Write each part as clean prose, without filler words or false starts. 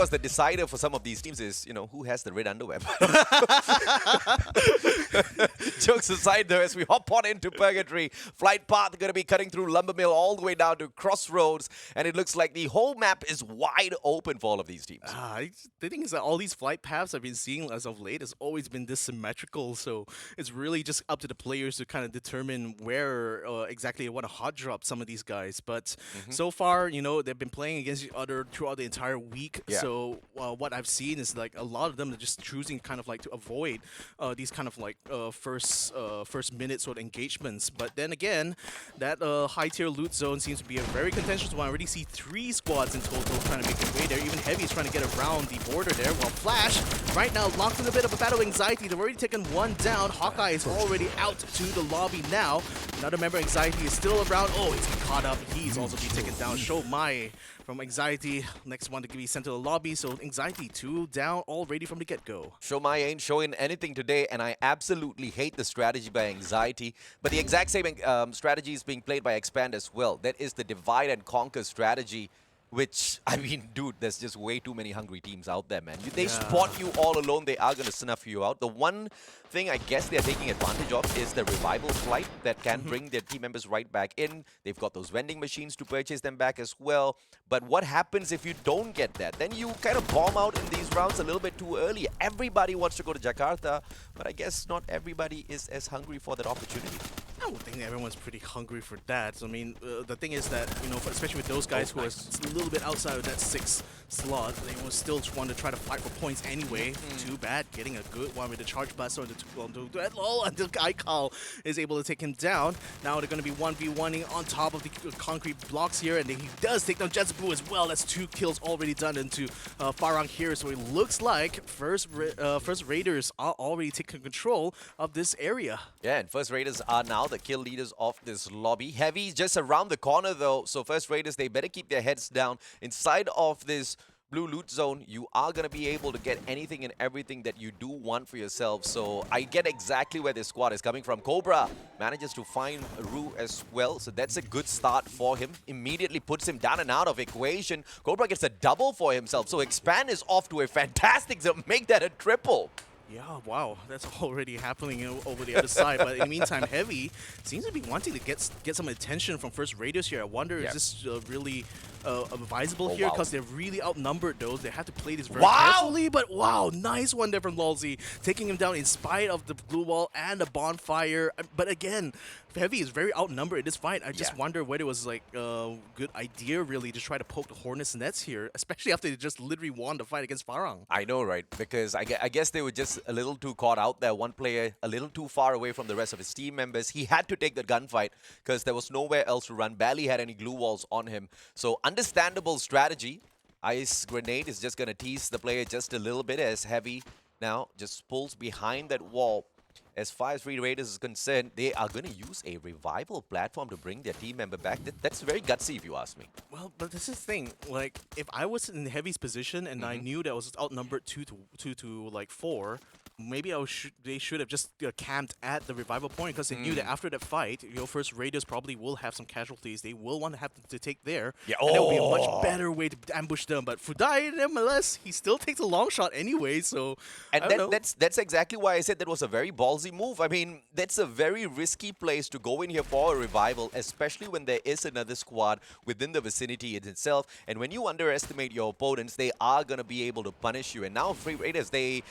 course, the decider for some of these teams is, you know, who has the red underwear. Jokes aside, though, as we hop on into Purgatory, flight path going to be cutting through Lumber Mill all the way down to Crossroads, and it looks like the whole map is wide open for all of these teams. The thing is that all these flight paths I've been seeing as of late has always been this symmetrical, so it's really just up to the players to kind of determine where exactly they want to hot drop some of these guys. But so far, you know, they've been playing against each other throughout the entire week. Yeah. So what I've seen is like a lot of them are just choosing kind of like to avoid these kind of like first minute sort of engagements. But then again, that high tier loot zone seems to be a very contentious one. I already see 3 squads in total trying to make their way there. Even Heavy is trying to get around the border there. While Flash right now locked in a bit of a battle anxiety. They've already taken 1 down. Hawkeye is already out to the lobby now. Another member of Anxiety is still around. Oh, he's been caught up. He's also been taken down. Show my from Anxiety. Next one to be sent to the lobby. So Anxiety 2 down already from the get-go. Shomai ain't showing anything today, and I absolutely hate the strategy by Anxiety. But the exact same strategy is being played by Expand as well. That is the divide and conquer strategy, which, I mean, dude, there's just way too many hungry teams out there, man. They spot you all alone, they are going to snuff you out. The one thing I guess they're taking advantage of is the revival flight that can bring their team members right back in. They've got those vending machines to purchase them back as well. But what happens if you don't get that? Then you kind of bomb out in these rounds a little bit too early. Everybody wants to go to Jakarta, but I guess not everybody is as hungry for that opportunity. I would think everyone's pretty hungry for that. So, I mean, the thing is that, you know, especially with those guys who are a little bit outside of that 6 slot, they will still want to try to fight for points anyway. Too bad getting a good one with the charge blast on the lol, and the guy Kyle is able to take him down. Now they're going to be 1v1ing on top of the concrete blocks here, and he does take down Jetsubu as well. That's 2 kills already done into Farang here. So it looks like first Raiders are already taking control of this area. Yeah, and First Raiders are now the kill leaders of this lobby. Heavy's just around the corner though, so First Raiders, they better keep their heads down. Inside of this blue loot zone, you are going to be able to get anything and everything that you do want for yourself. So I get exactly where this squad is coming from. Cobra manages to find Rue as well, so that's a good start for him. Immediately puts him down and out of equation. Cobra gets a double for himself, so Expand is off to a fantastic zone. Make that a triple. Yeah, wow, that's already happening over the other side. But in the meantime, Heavy seems to be wanting to get some attention from First Raiders here. I wonder, is this really advisable here? Because they're really outnumbered, though. They have to play this very carefully. But wow, nice one there from Lolzy, taking him down in spite of the blue wall and the bonfire. But again, Heavy is very outnumbered in this fight. I just wonder whether it was like a good idea, really, to try to poke the Hornets' nets here, especially after they just literally won the fight against Farang. I know, right? Because I guess they were just a little too caught out there. One player a little too far away from the rest of his team members. He had to take the gunfight because there was nowhere else to run. Barely had any glue walls on him. So understandable strategy. Ice Grenade is just going to tease the player just a little bit as Heavy now just pulls behind that wall. As far as Free Raiders is concerned, they are going to use a revival platform to bring their team member back. That's very gutsy, if you ask me. Well, but this is the thing. Like, if I was in Heavy's position and I knew that I was outnumbered 2 to 4, maybe they should have just camped at the revival point, because they knew that after that fight, First Raiders probably will have some casualties. They will want to have to take there. Yeah. And that would be a much better way to ambush them. But Fudai, nevertheless, he still takes a long shot anyway. So, and that's exactly why I said that was a very ballsy move. I mean, that's a very risky place to go in here for a revival, especially when there is another squad within the vicinity in itself. And when you underestimate your opponents, they are going to be able to punish you. And now Free Raiders, they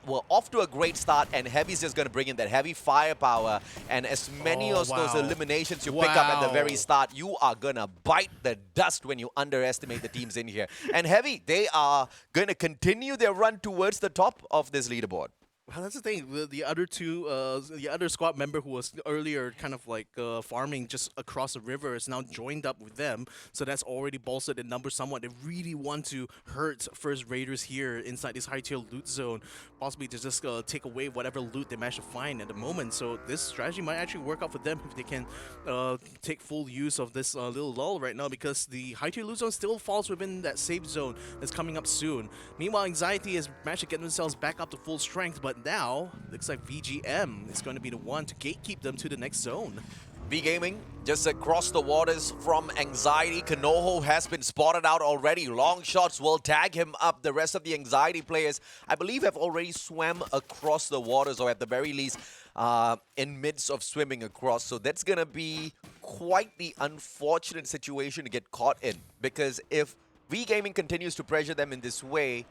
were off to a great start, and Heavy's just going to bring in that heavy firepower. And as many of those eliminations you pick up at the very start, you are going to bite the dust when you underestimate the teams in here. And Heavy, they are going to continue their run towards the top of this leaderboard. Well, that's the thing. The other two, the other squad member who was earlier kind of like farming just across the river is now joined up with them. So that's already bolstered the numbers somewhat. They really want to hurt First Raiders here inside this high-tier loot zone, possibly to just take away whatever loot they manage to find at the moment. So this strategy might actually work out for them if they can take full use of this little lull right now, because the high-tier loot zone still falls within that safe zone that's coming up soon. Meanwhile, Anxiety has managed to get themselves back up to full strength, but now looks like VGM is going to be the one to gatekeep them to the next zone. V-Gaming just across the waters from Anxiety. Kanoho has been spotted out already. Long shots will tag him up. The rest of the Anxiety players, I believe, have already swam across the waters, or at the very least, in midst of swimming across. So that's going to be quite the unfortunate situation to get caught in. Because if V-Gaming continues to pressure them in this way,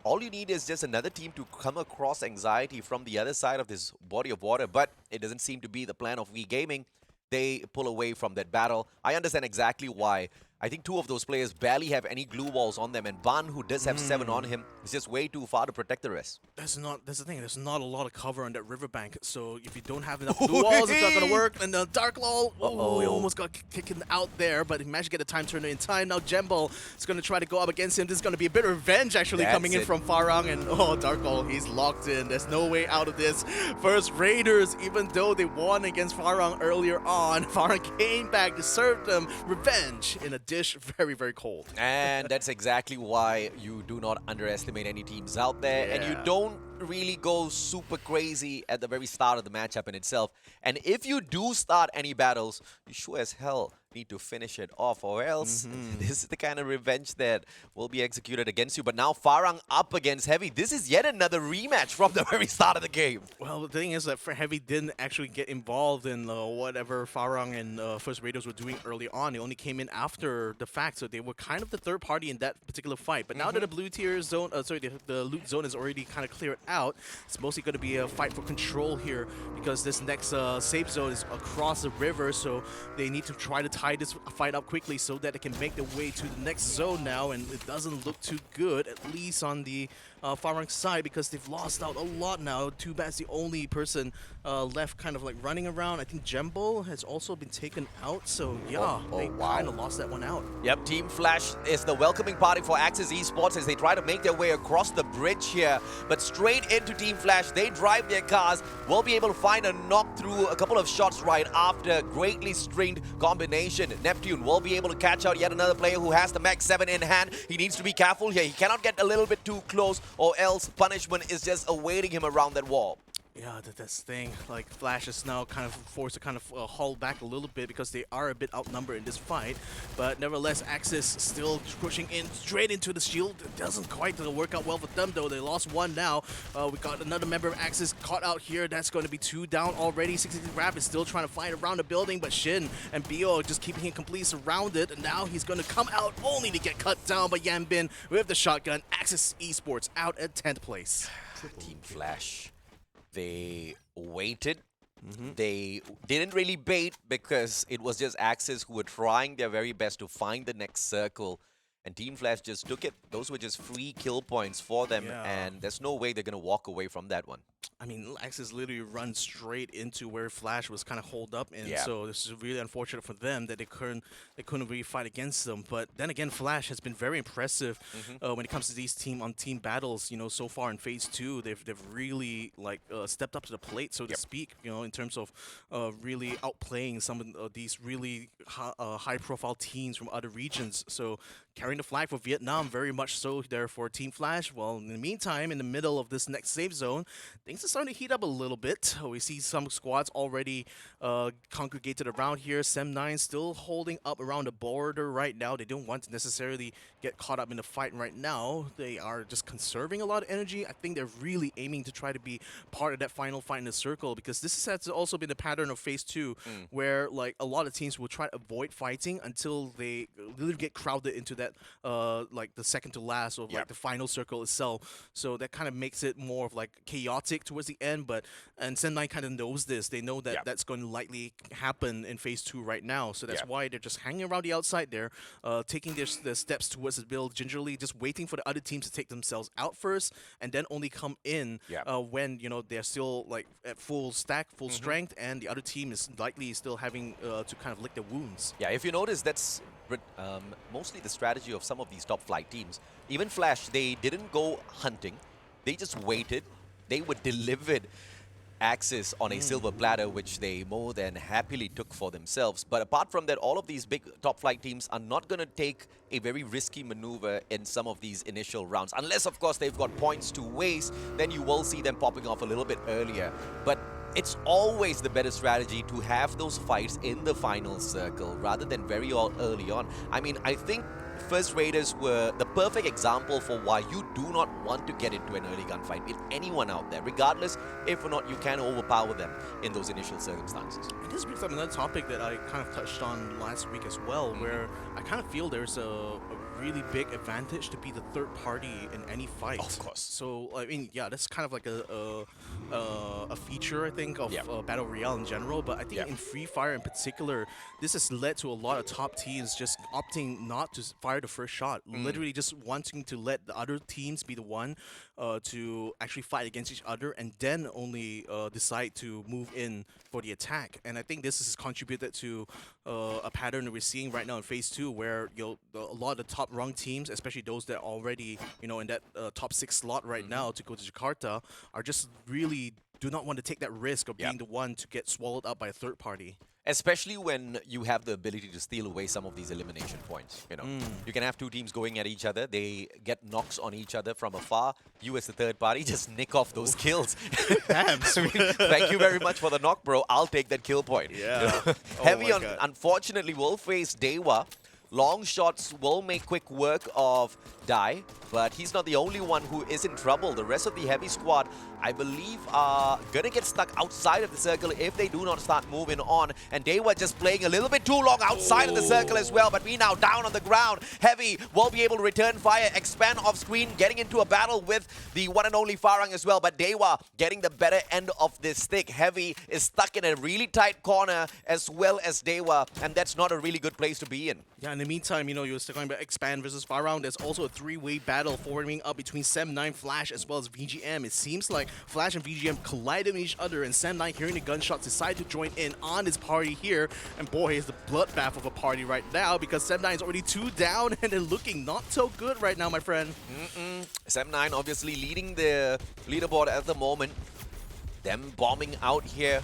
all you need is just another team to come across Anxiety from the other side of this body of water. But it doesn't seem to be the plan of V-Gaming. They pull away from that battle. I understand exactly why. I think two of those players barely have any glue walls on them, and Ban, who does have 7 on him, is just way too far to protect the rest. That's the thing. There's not a lot of cover on that riverbank. So if you don't have enough blue walls, it's not gonna work. And Dark Law, he almost got kicked out there, but he managed to get a time turner in time. Now Jembal is gonna try to go up against him. This is gonna be a bit of revenge actually coming in from Farang, and Dark Law, he's locked in. There's no way out of this. First Raiders, even though they won against Farang earlier on, Farang came back to serve them revenge in a dish, very, very cold. And that's exactly why you do not underestimate any teams out there, and you don't really go super crazy at the very start of the matchup in itself. And if you do start any battles, you sure as hell need to finish it off, or else this is the kind of revenge that will be executed against you. But now Farang up against Heavy. This is yet another rematch from the very start of the game. Well, the thing is that Heavy didn't actually get involved in whatever Farang and First Raiders were doing early on. They only came in after the fact, so they were kind of the third party in that particular fight. But now that the blue tier zone, the loot zone is already kind of cleared out, it's mostly going to be a fight for control here, because this next safe zone is across the river, so they need to try to tie this fight up quickly so that they can make their way to the next zone now, and it doesn't look too good, at least on the Farang side, because they've lost out a lot now. Too bad's the only person left kind of like running around. I think Jembo has also been taken out, so yeah, they kind of lost that one out. Yep, Team Flash is the welcoming party for Axis Esports as they try to make their way across the bridge here, but straight into Team Flash. They drive their cars, will be able to find a knock through a couple of shots right after. Greatly stringed combination. Neptune will be able to catch out yet another player who has the Max 7 in hand. He needs to be careful here. He cannot get a little bit too close, or else punishment is just awaiting him around that wall. Yeah, that's the thing. Like, Flash is now kind of forced to kind of haul back a little bit because they are a bit outnumbered in this fight. But nevertheless, Axis still pushing in straight into the shield. It doesn't quite work out well for them, though. They lost one now. We got another member of Axis caught out here. That's going to be 2 down already. 60 Rap is still trying to find around the building, but Shin and Bio just keeping him completely surrounded. And now he's going to come out only to get cut down by Yanbin with the shotgun. Axis Esports out at 10th place. Team Flash. They waited. They didn't really bait because it was just Axis who were trying their very best to find the next circle. And Team Flash just took it. Those were just free kill points for them. And there's no way they're going to walk away from that one. I mean, Axis literally run straight into where Flash was kind of holed up in. So this is really unfortunate for them that they couldn't really fight against them. But then again, Flash has been very impressive when it comes to these team-on-team battles. You know, so far in Phase 2, they've really like stepped up to the plate, so to speak. You know, in terms of really outplaying some of these really high-profile teams from other regions. So carrying the flag for Vietnam, very much so there for Team Flash. Well, in the meantime, in the middle of this next safe zone, things are starting to heat up a little bit. We see some squads already congregated around here. Sem9 still holding up around the border right now. They don't want to necessarily get caught up in the fight right now. They are just conserving a lot of energy. I think they're really aiming to try to be part of that final fight in the circle, because this has also been the pattern of Phase 2, where like a lot of teams will try to avoid fighting until they literally get crowded into that like the second to last, or like the final circle itself. So that kind of makes it more of like chaotic towards the end. And Sem9 kind of knows this. They know that that's going to likely happen in Phase 2 right now. So that's why they're just hanging around the outside there, taking their steps towards the build gingerly, just waiting for the other teams to take themselves out first, and then only come in when, you know, they're still like at full stack, full strength, and the other team is likely still having to kind of lick their wounds. Yeah, if you notice, that's mostly the strategy of some of these top flight teams. Even Flash, they didn't go hunting. They just waited. They were delivered Axis on a silver platter, which they more than happily took for themselves. But apart from that, all of these big top flight teams are not going to take a very risky maneuver in some of these initial rounds. Unless, of course, they've got points to waste, then you will see them popping off a little bit earlier. But it's always the better strategy to have those fights in the final circle rather than very early on. I mean, I think First Raiders were the perfect example for why you do not want to get into an early gunfight with anyone out there, regardless if or not you can overpower them in those initial circumstances. And this brings up another topic that I kind of touched on last week as well, where I kind of feel there's a really big advantage to be the third party in any fight. Of course. So, I mean, yeah, that's kind of like a feature, I think, of Battle Royale in general. But I think in Free Fire in particular, this has led to a lot of top teams just opting not to fire the first shot, literally just wanting to let the other teams be the one to actually fight against each other and then only decide to move in for the attack. And I think this has contributed to a pattern that we're seeing right now in Phase 2, where a lot of the top rung teams, especially those that are already in that top 6 slot right now to go to Jakarta, are just really do not want to take that risk of being the one to get swallowed up by a third party. Especially when you have the ability to steal away some of these elimination points. You can have two teams going at each other. They get knocks on each other from afar. You as the third party just nick off those kills. I mean, thank you very much for the knock, bro. I'll take that kill point. Yeah. Heavy on, unfortunately, will face Dewa. Long shots will make quick work of Dai, but he's not the only one who is in trouble. The rest of the heavy squad, I believe, are gonna get stuck outside of the circle if they do not start moving on. And they were just playing a little bit too long outside of the circle as well, but we now down on the ground. Heavy will be able to return fire, expand off screen, getting into a battle with the one and only Farang as well, but Dewa getting the better end of this stick. Heavy is stuck in a really tight corner as well as Dewa, and that's not a really good place to be in. Yeah, in the meantime, you're still talking about Expand versus Farang. There's also a three-way battle forming up between Sem9, Flash, as well as VGM. It seems like Flash and VGM collided with each other, and Sem9, hearing the gunshots, decided to join in on this party here. And boy, it's the bloodbath of a party right now, because Sem9 is already 2 down, and they're looking not so good right now, my friend. Sem9 obviously leading the leaderboard at the moment. Them bombing out here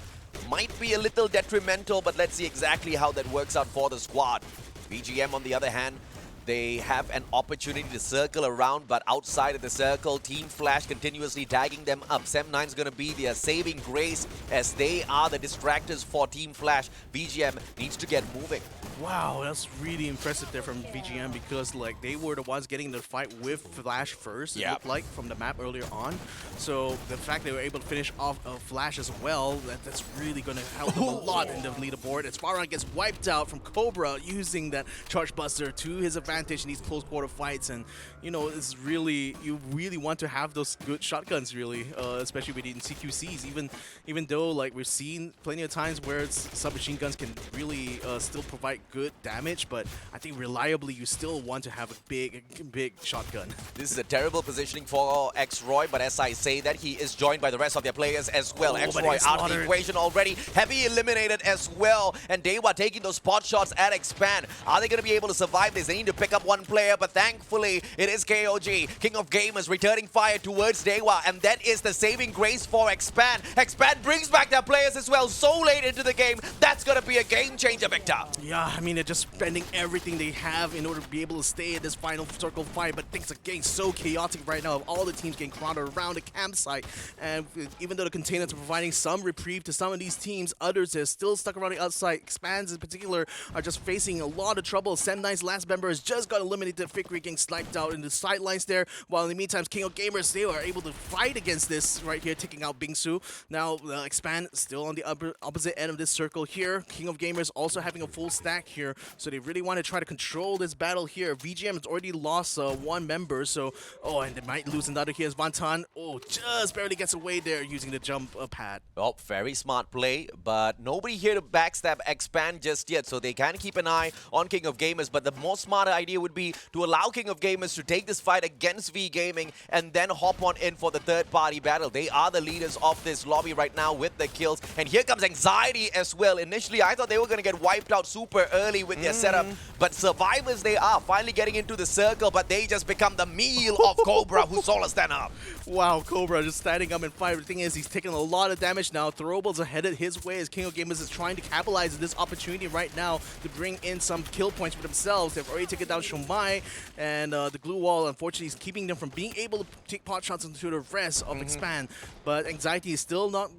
might be a little detrimental, but let's see exactly how that works out for the squad. VGM, on the other hand, they have an opportunity to circle around, but outside of the circle, Team Flash continuously tagging them up. Sem9 is going to be their saving grace, as they are the distractors for Team Flash. VGM needs to get moving. Wow, that's really impressive there from VGM, because they were the ones getting the fight with Flash first, it looked like, from the map earlier on. So the fact they were able to finish off Flash as well, that's really going to help them a lot in the leaderboard. As Farang gets wiped out from Cobra using that Charge Buster to his advantage in these close quarter fights. And it's really, you really want to have those good shotguns, really, especially within CQCs, even though we've seen plenty of times where submachine guns can really still provide good damage, but I think reliably you still want to have a big shotgun. This is a terrible positioning for X-Roy, but as I say that, he is joined by the rest of their players as well. X-Roy out of the equation already. Heavy eliminated as well, and Dewa taking those spot shots at Expand. Are they going to be able to survive this? They need to pick up one player, but thankfully it is KOG, King of Gamers, returning fire towards Dewa, and that is the saving grace for Expand. Expand brings back their players as well so late into the game. That's going to be a game changer, Victor. Yeah, I mean, they're just spending everything they have in order to be able to stay in this final circle fight, but things are getting so chaotic right now. All the teams getting crowded around the campsite, and even though the containers are providing some reprieve to some of these teams, others are still stuck around the outside. Expands in particular are just facing a lot of trouble. Sem9's last member has just got eliminated. Fikri getting sniped out in the sidelines there, while in the meantime, King of Gamers, they are able to fight against this right here, taking out Bingsu. Now, Expand still on the opposite end of this circle here. King of Gamers also having a full stack here, so they really want to try to control this battle here. VGM has already lost one member, so and they might lose another here as Vantan. Just barely gets away there using the jump pad. Well, very smart play, but nobody here to backstab Expand just yet, so they can keep an eye on King of Gamers, but the more smarter idea would be to allow King of Gamers to take this fight against V Gaming and then hop on in for the third-party battle. They are the leaders of this lobby right now with the kills, and here comes Anxiety as well. Initially, I thought they were going to get wiped out super early with their setup. But survivors they are, finally getting into the circle, but they just become the meal of Cobra, who solo stand up. Wow, Cobra just standing up and fight. The thing is, he's taking a lot of damage now. Throwables are headed his way as King of Gamers is trying to capitalize on this opportunity right now to bring in some kill points for themselves. They've already taken down Shomai, and the glue wall, unfortunately, is keeping them from being able to take pot shots into the rest of Expand. But Anxiety is still not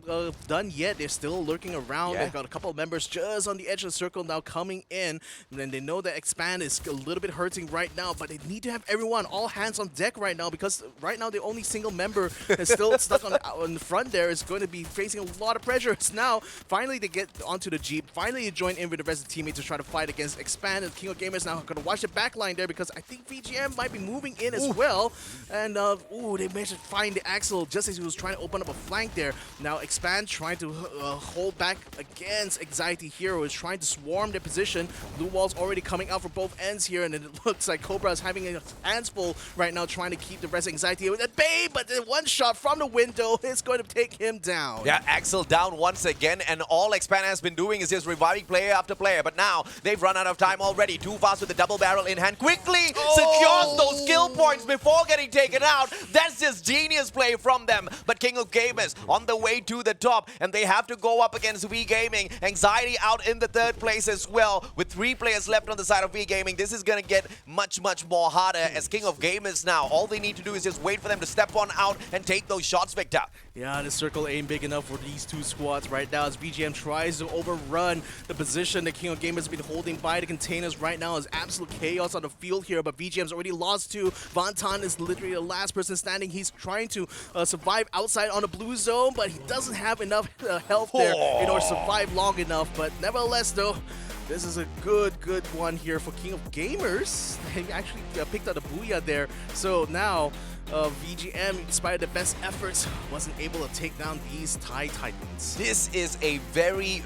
done yet. They're still lurking around. They've got a couple of members just on the edge of the circle now coming in. And then they know that Expand is a little bit hurting right now, but they need to have everyone, all hands on deck right now, because right now the only single member that's still stuck on the front there is going to be facing a lot of pressure. So now, finally they get onto the Jeep. Finally they join in with the rest of the teammates to try to fight against Expand. And King of Gamers now going to watch the back line there, because I think VGM might be moving in as well. And, they managed to find the Axel just as he was trying to open up a flank there. Now Expand trying to hold back against Anxiety here, who is trying to swarm their position. Blue wall's already coming out for both ends here, and it looks like Cobra is having a hands full right now trying to keep the rest of Anxiety at bay, but the one shot from the window is going to take him down. Yeah, Axel down once again, and all Expand has been doing is just reviving player after player, but now they've run out of time already. Too fast with the double barrel in hand. Quickly secures those kill points before getting taken out. That's just genius play from them. But King of Gamers on the way to the top, and they have to go up against V Gaming. Anxiety out in the third place as well. With 3 players left on the side of V Gaming, this is going to get much more harder as King of Gamers now. All they need to do is just wait for them to step on out and take those shots, Victor. Yeah, the circle ain't big enough for these two squads right now as VGM tries to overrun the position that King of Gamers has been holding by the containers right now. Is absolute chaos on the field here, but VGM's already lost to. Vantan is literally the last person standing. He's trying to survive outside on the blue zone, but he doesn't have enough health there in order to survive long enough. But nevertheless, though, this is a good one here for King of Gamers. He actually picked up the booyah there. So now, VGM, despite the best efforts, wasn't able to take down these Thai Titans. This is a very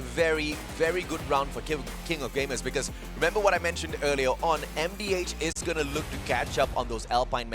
good round for King of Gamers, because remember what I mentioned earlier on, MDH is going to look to catch up on those Alpine